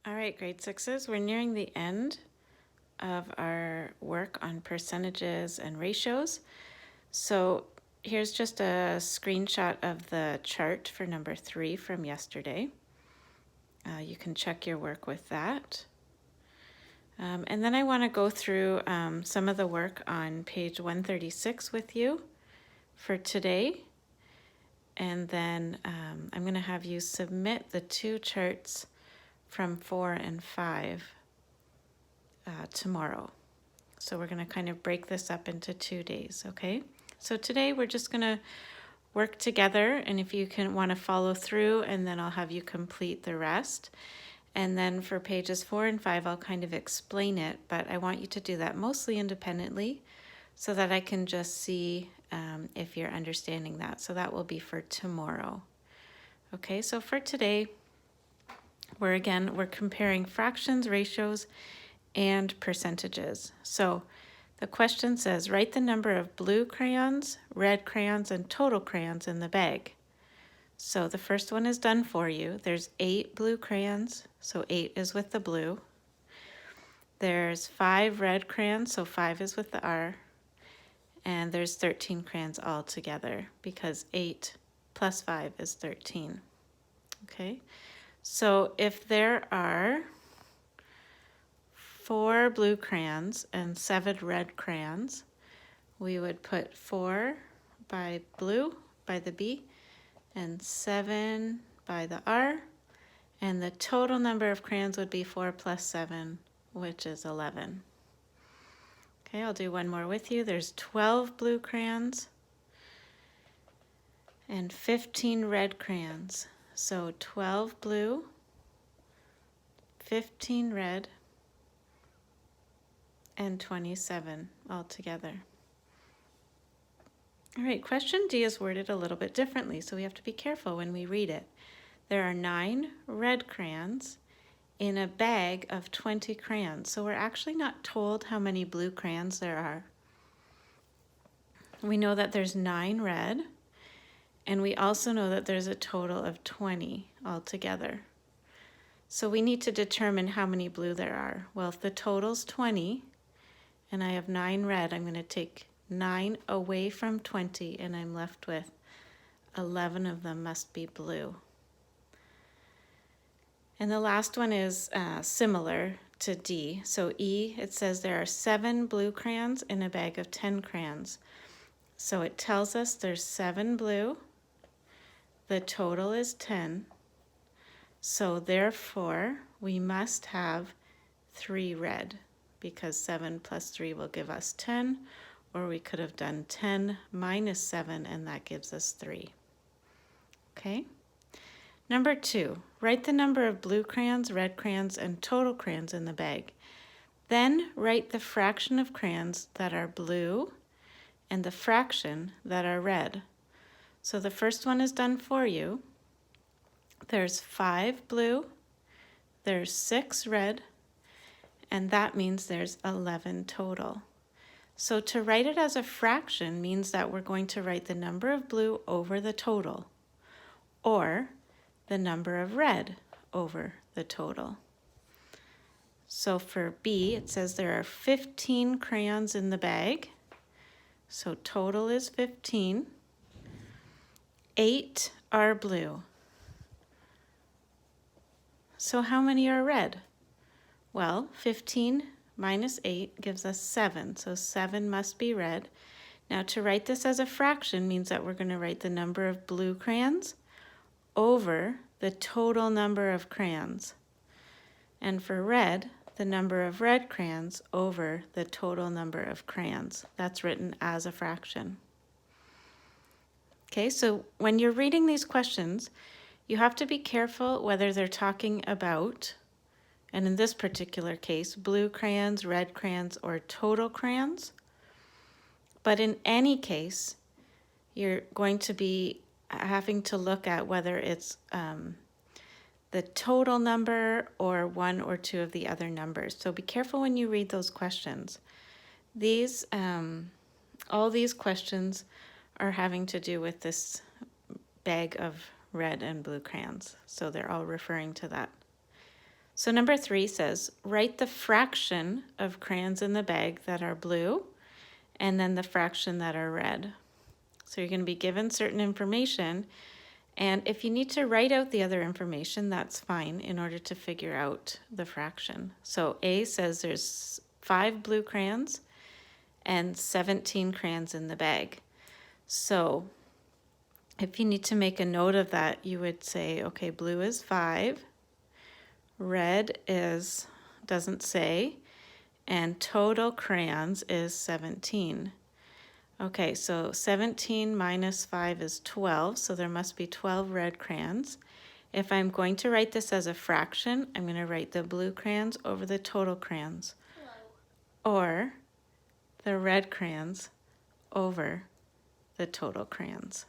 All right, grade sixes, we're nearing the end of our work on percentages and ratios. So here's just a screenshot of the chart for number 3 from yesterday. You can check your work with that. And then I want to go through some of the work on page 136 with you for today. And then I'm going to have you submit the 2 charts from 4 and 5 tomorrow. So we're going to kind of break this up into 2 days, okay? So today we're just going to work together, and if you want to follow through, and then I'll have you complete the rest. And then for pages 4 and 5, I'll kind of explain it, but I want you to do that mostly independently so that I can just see if you're understanding that. So that will be for tomorrow. Okay, so for today, we're comparing fractions, ratios, and percentages. So the question says, write the number of blue crayons, red crayons, and total crayons in the bag. So the first one is done for you. There's 8 blue crayons, so 8 is with the blue. There's 5 red crayons, so 5 is with the R. And there's 13 crayons all together because 8 plus 5 is 13. Okay, so if there are 4 blue crayons and 7 red crayons, we would put 4 by blue, by the B, and 7 by the R, and the total number of crayons would be 4 plus 7, which is 11. Okay, I'll do one more with you. There's 12 blue crayons and 15 red crayons. So 12 blue, 15 red, and 27 altogether. All right, question D is worded a little bit differently, so we have to be careful when we read it. There are 9 red crayons in a bag of 20 crayons. So we're actually not told how many blue crayons there are. We know that there's 9 red, and we also know that there's a total of 20 altogether. So we need to determine how many blue there are. Well, if the total's 20, and I have 9 red, I'm going to take 9 away from 20, and I'm left with 11 of them must be blue. And the last one is similar to D. So E, it says there are 7 blue crayons in a bag of 10 crayons. So it tells us there's 7 blue, the total is 10. So therefore, we must have 3 red, because 7 plus 3 will give us 10, or we could have done 10 minus 7, and that gives us 3. Okay? Number 2, write the number of blue crayons, red crayons, and total crayons in the bag. Then write the fraction of crayons that are blue and the fraction that are red. So the first one is done for you. There's 5 blue, there's 6 red, and that means there's 11 total. So to write it as a fraction means that we're going to write the number of blue over the total, or the number of red over the total. So for B, it says there are 15 crayons in the bag. So total is 15. 8 are blue. So how many are red? Well, 15 minus 8 gives us 7. So 7 must be red. Now to write this as a fraction means that we're going to write the number of blue crayons over the total number of crayons. And for red, the number of red crayons over the total number of crayons. That's written as a fraction. Okay, so when you're reading these questions, you have to be careful whether they're talking about, and in this particular case, blue crayons, red crayons, or total crayons. But in any case, you're going to be having to look at whether it's the total number or one or two of the other numbers. So be careful when you read those questions. These, all these questions are having to do with this bag of red and blue crayons. So they're all referring to that. So number 3 says, write the fraction of crayons in the bag that are blue and then the fraction that are red. So you're going to be given certain information, and if you need to write out the other information, that's fine in order to figure out the fraction. So A says there's 5 blue crayons and 17 crayons in the bag. So if you need to make a note of that, you would say, okay, blue is 5, red is, doesn't say, and total crayons is 17. Okay, so 17 minus 5 is 12, so there must be 12 red crayons. If I'm going to write this as a fraction, I'm going to write the blue crayons over the total crayons, or the red crayons over the total crayons.